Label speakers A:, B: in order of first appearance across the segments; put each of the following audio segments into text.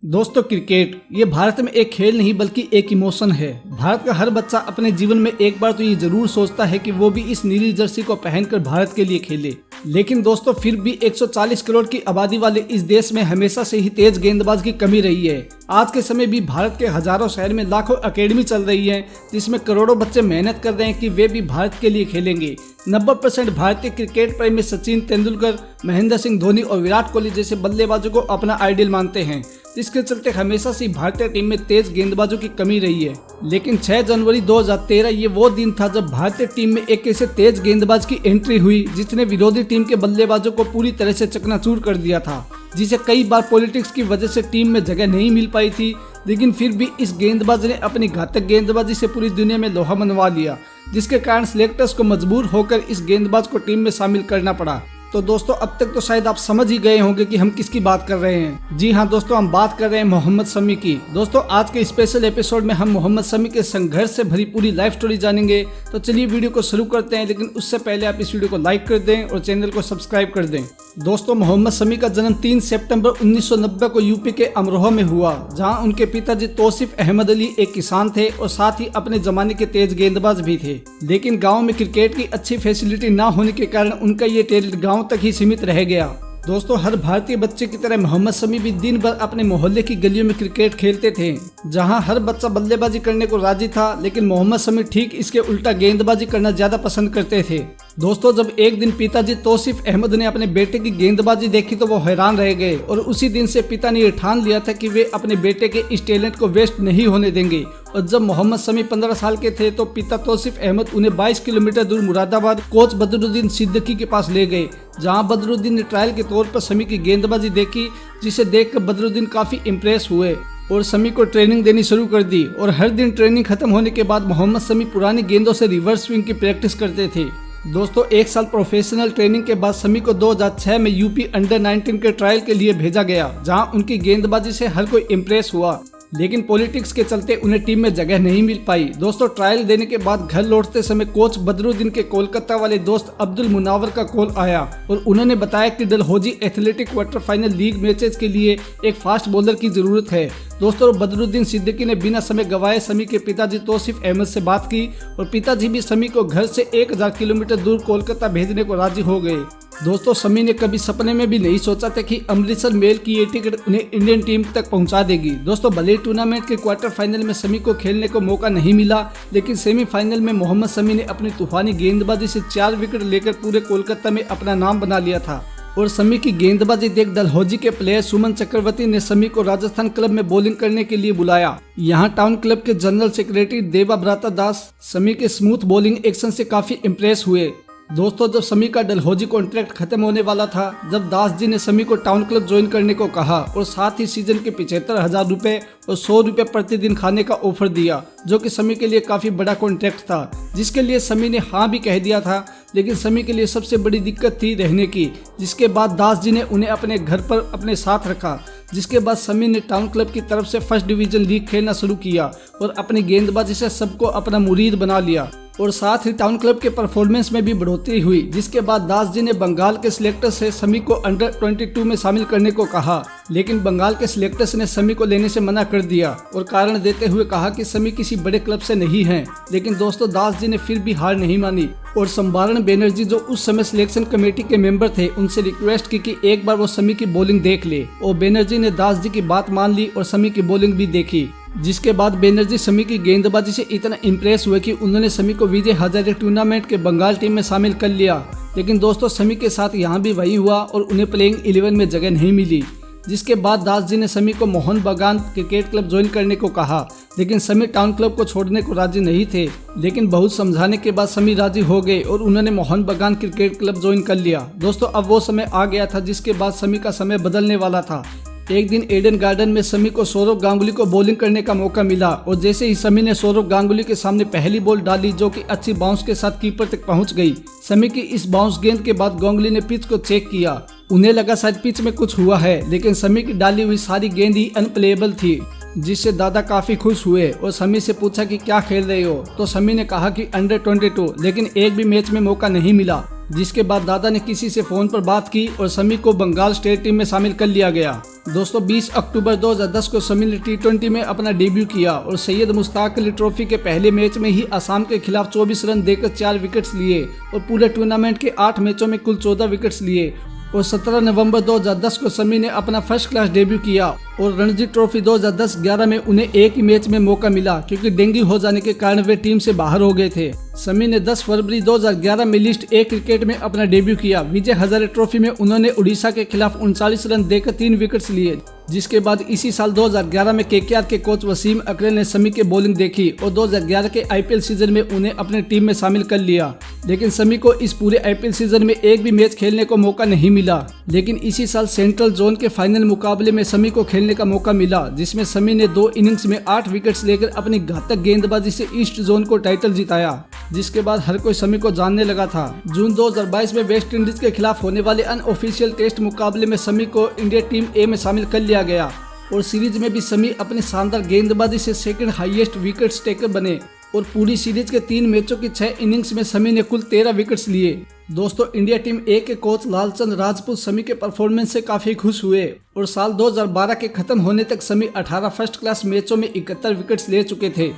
A: दोस्तों, क्रिकेट ये भारत में एक खेल नहीं बल्कि एक इमोशन है। भारत का हर बच्चा अपने जीवन में एक बार तो ये जरूर सोचता है कि वो भी इस नीली जर्सी को पहनकर भारत के लिए खेले। लेकिन दोस्तों, फिर भी 140 करोड़ की आबादी वाले इस देश में हमेशा से ही तेज गेंदबाज की कमी रही है। आज के समय भी भारत के हजारों शहर में लाखों एकेडमी चल रही है, जिसमें करोड़ों बच्चे मेहनत कर रहे हैं कि वे भी भारत के लिए खेलेंगे। 90% भारतीय क्रिकेट प्रेमी सचिन तेंदुलकर, महेंद्र सिंह धोनी और विराट कोहली जैसे बल्लेबाजों को अपना आइडियल मानते हैं, जिसके चलते हमेशा से भारतीय टीम में तेज गेंदबाजों की कमी रही है। लेकिन 6 जनवरी 2013 ये वो दिन था जब भारतीय टीम में एक ऐसे तेज गेंदबाज की एंट्री हुई जिसने विरोधी टीम के बल्लेबाजों को पूरी तरह से चकनाचूर कर दिया था, जिसे कई बार पॉलिटिक्स की वजह से टीम में जगह नहीं मिल पाई थी। लेकिन फिर भी इस गेंदबाज ने अपनी घातक गेंदबाजी से पूरी दुनिया में लोहा मनवा लिया, जिसके कारण सिलेक्टर्स को मजबूर होकर इस गेंदबाज को टीम में शामिल करना पड़ा। तो दोस्तों, अब तक तो शायद आप समझ ही गए होंगे कि हम किसकी बात कर रहे हैं। जी हाँ दोस्तों, हम बात कर रहे हैं मोहम्मद शमी की। दोस्तों, आज के स्पेशल एपिसोड में हम मोहम्मद शमी के संघर्ष से भरी पूरी लाइफ स्टोरी जानेंगे। तो चलिए वीडियो को शुरू करते हैं, लेकिन उससे पहले आप इस वीडियो को लाइक कर दें और चैनल को सब्सक्राइब कर दें। दोस्तों, मोहम्मद शमी का जन्म 3 सितंबर 1990 को यूपी के अमरोहा में हुआ, जहां उनके पिताजी तौसीफ अहमद अली एक किसान थे और साथ ही अपने जमाने के तेज गेंदबाज भी थे। लेकिन गांव में क्रिकेट की अच्छी फैसिलिटी न होने के कारण उनका ये टैलेंट गांव तक ही सीमित रह गया। दोस्तों, हर भारतीय बच्चे की तरह मोहम्मद शमी भी दिन भर अपने मोहल्ले की गलियों में क्रिकेट खेलते थे, जहां हर बच्चा बल्लेबाजी करने को राजी था। लेकिन मोहम्मद शमी ठीक इसके उल्टा गेंदबाजी करना ज्यादा पसंद करते थे। दोस्तों, जब एक दिन पिताजी तौसीफ अहमद ने अपने बेटे की गेंदबाजी देखी तो वो हैरान रह गए और उसी दिन से पिता ने ये ठान लिया था कि वे अपने बेटे के इस टैलेंट को वेस्ट नहीं होने देंगे। और जब मोहम्मद शमी 15 साल के थे तो पिता तौसीफ अहमद उन्हें 22 किलोमीटर दूर मुरादाबाद कोच बदरुद्दीन सिद्दीकी के पास ले गए, जहां बदरुद्दीन ने ट्रायल के तौर पर शमी की गेंदबाजी देखी, जिसे देखकर बदरुद्दीन काफी इम्प्रेस हुए और शमी को ट्रेनिंग देनी शुरू कर दी। और हर दिन ट्रेनिंग खत्म होने के बाद मोहम्मद शमी पुरानी गेंदों से रिवर्स स्विंग की प्रैक्टिस करते थे। दोस्तों, 1 साल प्रोफेशनल ट्रेनिंग के बाद शमी को 2006 में यूपी अंडर 19 के ट्रायल के लिए भेजा गया, जहां उनकी गेंदबाजी से हर कोई इम्प्रेस हुआ। लेकिन पॉलिटिक्स के चलते उन्हें टीम में जगह नहीं मिल पाई। दोस्तों, ट्रायल देने के बाद घर लौटते समय कोच बदरुद्दीन के कोलकाता वाले दोस्त अब्दुल मुनावर का कॉल आया और उन्होंने बताया कि Dalhousie athletic quarter final league matches के लिए एक फास्ट बॉलर की जरूरत है। दोस्तों, बदरुद्दीन सिद्दीकी ने बिना समय गवाए शमी के पिताजी तौसीफ अहमद से बात की और पिताजी भी शमी को घर से 1000 किलोमीटर दूर कोलकाता भेजने को राजी हो गए। दोस्तों, शमी ने कभी सपने में भी नहीं सोचा था कि अमृतसर मेल की ये टिकट उन्हें इंडियन टीम तक पहुंचा देगी। दोस्तों, भले टूर्नामेंट के क्वार्टर फाइनल में शमी को खेलने को मौका नहीं मिला, लेकिन सेमीफाइनल में मोहम्मद शमी ने अपनी तूफानी गेंदबाजी से 4 विकेट लेकर पूरे कोलकाता में अपना नाम बना लिया था। और शमी की गेंदबाजी देख डलहौजी के प्लेयर सुमन चक्रवर्ती ने शमी को राजस्थान क्लब में बॉलिंग करने के लिए बुलाया। यहाँ टाउन क्लब के जनरल सेक्रेटरी देवा ब्राता दास शमी के स्मूथ बॉलिंग एक्शन से काफी इम्प्रेस हुए। दोस्तों, जब शमी का डलहौजी कॉन्ट्रैक्ट खत्म होने वाला था, जब दास जी ने शमी को टाउन क्लब ज्वाइन करने को कहा और साथ ही सीजन के 75,000 रुपए और 100 रुपए प्रतिदिन खाने का ऑफर दिया, जो कि शमी के लिए काफी बड़ा कॉन्ट्रैक्ट था, जिसके लिए शमी ने हाँ भी कह दिया था। लेकिन शमी के लिए सबसे बड़ी दिक्कत थी रहने की, जिसके बाद दास जी ने उन्हें अपने घर पर अपने साथ रखा। जिसके बाद शमी ने टाउन क्लब की तरफ से फर्स्ट डिवीजन लीग खेलना शुरू किया और अपनी गेंदबाजी से सबको अपना मुरीद बना लिया और साथ ही टाउन क्लब के परफॉर्मेंस में भी बढ़ोतरी हुई। जिसके बाद दास जी ने बंगाल के सिलेक्टर से शमी को अंडर 22 में शामिल करने को कहा, लेकिन बंगाल के सिलेक्टर्स ने शमी को लेने से मना कर दिया और कारण देते हुए कहा कि शमी किसी बड़े क्लब से नहीं है। लेकिन दोस्तों, दास जी ने फिर भी हार नहीं मानी और संभारण बैनर्जी, जो उस समय सिलेक्शन कमेटी के मेंबर थे, उनसे रिक्वेस्ट की कि एक बार वो शमी की बॉलिंग देख ले। और बैनर्जी ने दास जी की बात मान ली और शमी की बॉलिंग भी देखी। जिसके बाद बैनर्जी शमी की गेंदबाजी से इतना इम्प्रेस हुए कि उन्होंने शमी को विजय हजारे टूर्नामेंट के बंगाल टीम में शामिल कर लिया। लेकिन दोस्तों, शमी के साथ यहाँ भी वही हुआ और उन्हें प्लेइंग 11 में जगह नहीं मिली। जिसके बाद दास जी ने शमी को मोहन बागान क्रिकेट क्लब ज्वाइन करने को कहा, लेकिन शमी टाउन क्लब को छोड़ने को राजी नहीं थे। लेकिन बहुत समझाने के बाद शमी राजी हो गए और उन्होंने मोहन बागान क्रिकेट क्लब ज्वाइन कर लिया। दोस्तों, अब वो समय आ गया था जिसके बाद शमी का समय बदलने वाला था। एक दिन एडन गार्डन में शमी को सौरव गांगुली को बॉलिंग करने का मौका मिला और जैसे ही शमी ने सौरव गांगुली के सामने पहली बॉल डाली, जो कि अच्छी बाउंस के साथ कीपर तक पहुंच गई। शमी की इस बाउंस गेंद के बाद गांगुली ने पिच को चेक किया। उन्हें लगा शायद पिच में कुछ हुआ है, लेकिन शमी की डाली हुई सारी गेंद ही अनप्लेएबल थी, जिससे दादा काफी खुश हुए और शमी से पूछा कि क्या खेल रहे हो, तो शमी ने कहा कि अंडर 22, लेकिन एक भी मैच में मौका नहीं मिला। जिसके बाद दादा ने किसी से फोन पर बात की और शमी को बंगाल स्टेट टीम में शामिल कर लिया गया। दोस्तों 20 अक्टूबर 2010 को शमी ने T20 में अपना डेब्यू किया और सैयद मुश्ताक अली ट्रॉफी के पहले मैच में ही असम के खिलाफ 24 रन देकर 4 विकेट्स लिए और पूरे टूर्नामेंट के 8 मैचों में कुल 14 विकेट्स लिए। और 17 नवंबर 2010 को शमी ने अपना फर्स्ट क्लास डेब्यू किया और रणजी ट्रॉफी 2010-11 में उन्हें एक ही मैच में मौका मिला क्योंकि डेंगू हो जाने के कारण वे टीम से बाहर हो गए थे। शमी ने 10 फरवरी 2011 में लिस्ट ए क्रिकेट में अपना डेब्यू किया। विजय हजारे ट्रॉफी में उन्होंने उड़ीसा के खिलाफ 39 रन देकर 3 विकेट्स लिए, जिसके बाद इसी साल 2011 में KKR के कोच वसीम अकरम ने शमी की बॉलिंग देखी और 2011 के IPL सीजन में उन्हें अपने टीम में शामिल कर लिया। लेकिन शमी को इस पूरे IPL सीजन में एक भी मैच खेलने को मौका नहीं मिला। लेकिन इसी साल सेंट्रल जोन के फाइनल मुकाबले में शमी को खेलने का मौका मिला, जिसमें शमी ने 2 इनिंग्स में 8 विकेट्स लेकर अपनी घातक गेंदबाजी से ईस्ट जोन को टाइटल जिताया, जिसके बाद हर कोई शमी को जानने लगा था। जून 2022 में वेस्ट इंडीज के खिलाफ होने वाले अनऑफिशियल टेस्ट मुकाबले में शमी को इंडिया टीम ए में शामिल कर लिया गया और सीरीज में भी शमी अपनी शानदार गेंदबाजी से सेकंड हाईएस्ट विकेट टेकर बने और पूरी सीरीज के 3 मैचों की 6 इनिंग्स में शमी ने कुल 13 विकेट्स लिए। दोस्तों इंडिया टीम ए के कोच लालचंद राजपूत शमी के परफॉर्मेंस से काफी खुश हुए और साल 2012 के खत्म होने तक शमी 18 फर्स्ट क्लास मैचों में 71 विकेट्स ले चुके थे।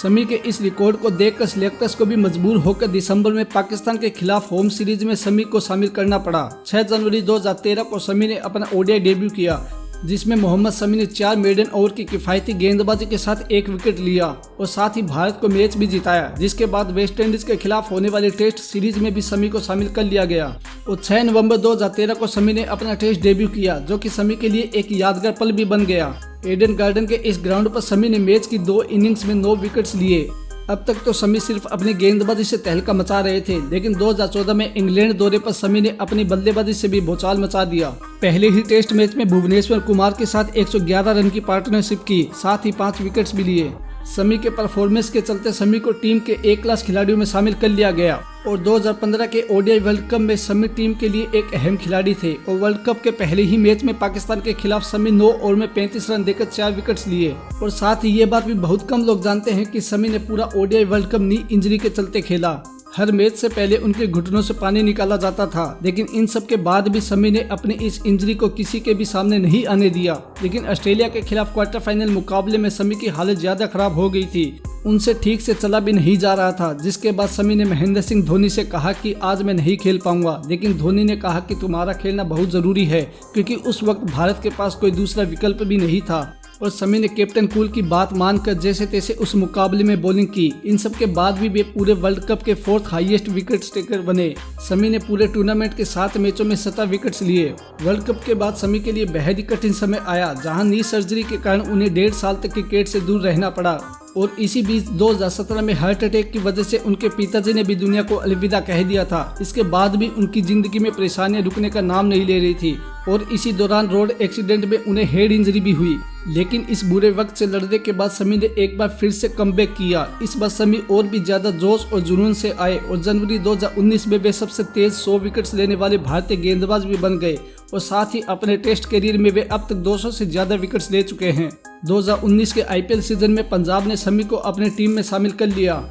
A: शमी के इस रिकॉर्ड को देखकर सिलेक्टर्स को भी मजबूर होकर दिसंबर में पाकिस्तान के खिलाफ होम सीरीज में शमी को शामिल करना पड़ा। 6 जनवरी 2013 को शमी ने अपना ODI डेब्यू किया, जिसमें मोहम्मद शमी ने 4 मेडन ओवर की किफायती गेंदबाजी के साथ 1 विकेट लिया और साथ ही भारत को मैच भी जिताया। जिसके बाद वेस्ट इंडीज के खिलाफ होने वाली टेस्ट सीरीज में भी शमी को शामिल कर लिया गया और 6 नवंबर 2013 को शमी ने अपना टेस्ट डेब्यू किया, जो कि शमी के लिए एक यादगार पल भी बन गया। एडन गार्डन के इस ग्राउंड पर शमी ने मैच की 2 इनिंग्स में 9 विकेट्स लिए। अब तक तो शमी सिर्फ अपनी गेंदबाजी से तहलका मचा रहे थे, लेकिन 2014 में इंग्लैंड दौरे पर शमी ने अपनी बल्लेबाजी से भी भूचाल मचा दिया। पहले ही टेस्ट मैच में भुवनेश्वर कुमार के साथ 111 रन की पार्टनरशिप की, साथ ही 5 विकेट्स भी लिए। शमी के परफॉर्मेंस के चलते शमी को टीम के A क्लास खिलाड़ियों में शामिल कर लिया गया और 2015 के ODI वर्ल्ड कप में शमी टीम के लिए एक अहम खिलाड़ी थे और वर्ल्ड कप के पहले ही मैच में पाकिस्तान के खिलाफ शमी 9 ओवर में 35 रन देकर 4 विकेट्स लिए। और साथ ही ये बात भी बहुत कम लोग जानते हैं कि शमी ने पूरा ODI world cup knee injury के चलते खेला। हर मैच से पहले उनके घुटनों से पानी निकाला जाता था, लेकिन इन सब के बाद भी शमी ने अपनी इस इंजरी को किसी के भी सामने नहीं आने दिया। लेकिन ऑस्ट्रेलिया के खिलाफ क्वार्टर फाइनल मुकाबले में शमी की हालत ज्यादा खराब हो गई थी, उनसे ठीक से चला भी नहीं जा रहा था। जिसके बाद शमी ने महेंद्र सिंह धोनी से कहा कि आज मैं नहीं खेल पाऊंगा, लेकिन धोनी ने कहा कि तुम्हारा खेलना बहुत जरूरी है, क्योंकि उस वक्त भारत के पास कोई दूसरा विकल्प भी नहीं था। और शमी ने कैप्टन कूल की बात मानकर जैसे तैसे उस मुकाबले में बॉलिंग की। इन सब के बाद भी वे पूरे वर्ल्ड कप के 4th हाईएस्ट विकेट टेकर बने। शमी ने पूरे टूर्नामेंट के 7 मैचों में 17 विकेट्स लिए। वर्ल्ड कप के बाद शमी के लिए बेहद ही कठिन समय आया, जहां नी सर्जरी के कारण उन्हें 1.5 साल तक क्रिकेट से दूर रहना पड़ा और इसी बीच 2017 में हार्ट अटैक की वजह से उनके पिताजी ने भी दुनिया को अलविदा कह दिया था। इसके बाद भी उनकी जिंदगी में परेशानियां रुकने का नाम नहीं ले रही थी और इसी दौरान रोड एक्सीडेंट में उन्हें हेड इंजरी भी हुई। लेकिन इस बुरे वक्त से लड़ने के बाद शमी ने एक बार फिर से कमबैक किया। इस बार शमी और भी ज्यादा जोश और जुनून से आए और जनवरी 2019 में वे सबसे तेज 100 विकेट्स लेने वाले भारतीय गेंदबाज भी बन गए और साथ ही अपने टेस्ट करियर में वे अब तक 200 से ज्यादा विकेट्स ले चुके हैं। 2019 के IPL सीजन में पंजाब ने शमी को अपने टीम में शामिल कर लिया।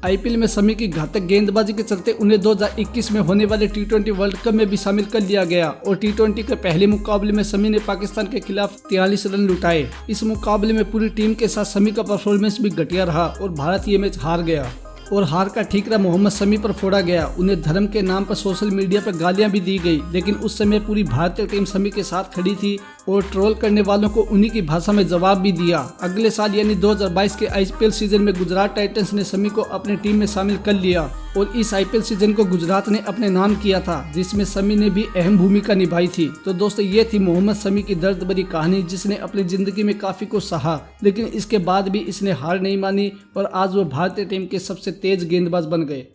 A: IPL में शमी की घातक गेंदबाजी के चलते उन्हें 2021 में होने वाले T20 वर्ल्ड कप में भी शामिल कर लिया गया और T20 के पहले मुकाबले में शमी ने पाकिस्तान के खिलाफ 43 रन लुटाए। इस मुकाबले में पूरी टीम के साथ शमी का परफॉर्मेंस भी घटिया रहा और भारत ये मैच हार गया और हार का ठीकरा मोहम्मद शमी पर फोड़ा गया। उन्हें धर्म के नाम पर सोशल मीडिया पर गालियां भी दी गई, लेकिन उस समय पूरी भारतीय टीम शमी के साथ खड़ी थी और ट्रोल करने वालों को उन्हीं की भाषा में जवाब भी दिया। अगले साल यानी 2022 के IPL सीजन में गुजरात टाइटंस ने शमी को अपनी टीम में शामिल कर लिया और इस IPL सीजन को गुजरात ने अपने नाम किया था, जिसमें शमी ने भी अहम भूमिका निभाई थी। तो दोस्तों ये थी मोहम्मद शमी की दर्द भरी कहानी, जिसने अपनी जिंदगी में काफी कुछ सहा, लेकिन इसके बाद भी इसने हार नहीं मानी और आज वो भारतीय टीम के सबसे तेज गेंदबाज बन गए।